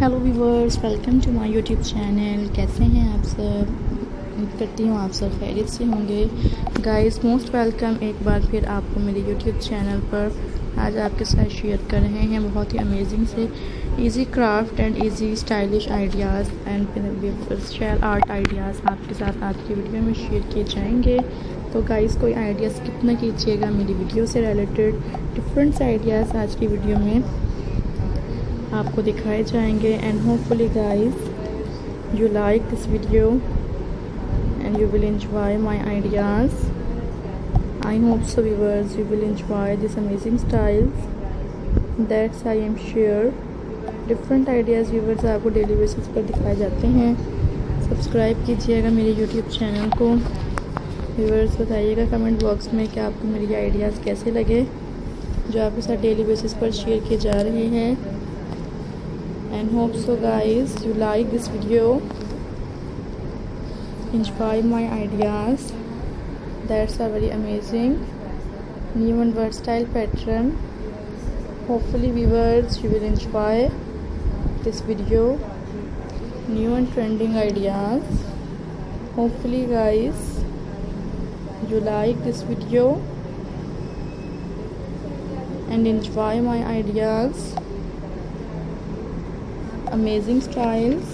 Hello viewers, welcome to my YouTube channel. कैसे हैं आप सब? उम्मीद करती हूँ आप सब खैरियत से होंगे। गाइस, मोस्ट वेलकम एक बार फिर आपको मेरे यूट्यूब चैनल पर। आज आपके साथ शेयर कर रहे हैं बहुत ही अमेजिंग से easy craft and easy stylish ideas and share art ideas आपके साथ आज की वीडियो में शेयर किए जाएंगे। तो गाइस, कोई आइडिया स्किप ना कीजिएगा। मेरी वीडियो से रिलेटेड डिफरेंट आइडियाज़ आज की वीडियो में आपको दिखाए जाएंगे and hopefully guys you like this video and you will enjoy my ideas. I hope so viewers you will enjoy this amazing styles that's I am sure different ideas viewers आपको daily basis पर दिखाए जाते हैं। Subscribe कीजिएगा मेरे YouTube channel को। Viewers बताइएगा comment box में कि आपको मेरी आइडियाज़ कैसे लगे जो आपके साथ डेली बेसिस पर शेयर किए जा रहे हैं। And hope so guys you like this video, enjoy my ideas that's a very amazing new and versatile pattern. Hopefully viewers you will enjoy this video, new and trending ideas. Hopefully guys you like this video and enjoy my ideas, amazing styles,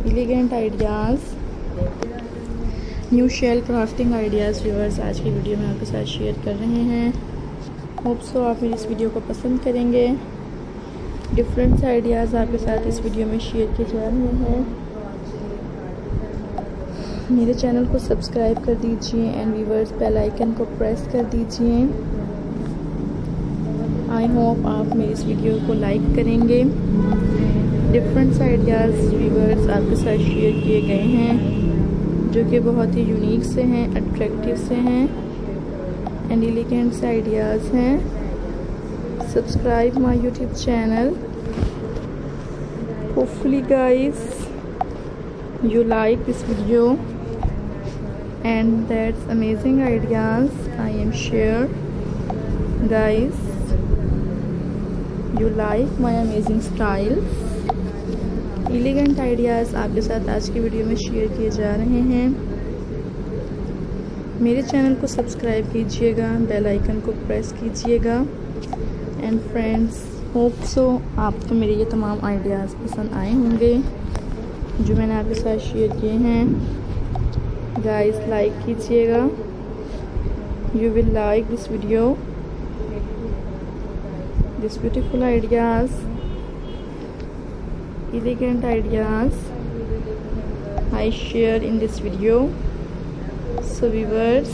elegant ideas, new shell crafting ideas viewers आज की video में आपके साथ share कर रहे हैं। Hope so आप मेरी इस वीडियो को पसंद करेंगे। डिफरेंट आइडियाज़ आपके साथ इस वीडियो में शेयर किए जा रहे हैं। मेरे चैनल को सब्सक्राइब कर दीजिए एंड व्यूअर्स बेल आइकन को प्रेस कर दीजिए। आई होप आप मेरी इस वीडियो को लाइक करेंगे। डिफरेंट आइडियाज़ व्यूअर्स आपके साथ शेयर किए गए हैं जो कि बहुत ही यूनिक से हैं, अट्रैक्टिव से हैं एंड एलिगेंट से आइडियाज़ हैं। Subscribe my YouTube channel. Hopefully guys you like this video and that's amazing ideas I am sure guys you like my amazing styles, elegant ideas आपके साथ आज की वीडियो में शेयर किए जा रहे हैं। मेरे चैनल को सब्सक्राइब कीजिएगा, बेल आइकन को प्रेस कीजिएगा एंड फ्रेंड्स होप सो आपको मेरे ये तमाम आइडियाज़ पसंद आए होंगे जो मैंने आपके साथ शेयर किए हैं। गाइस लाइक कीजिएगा, you will like this video, this beautiful ideas, elegant ideas I share in this video. So viewers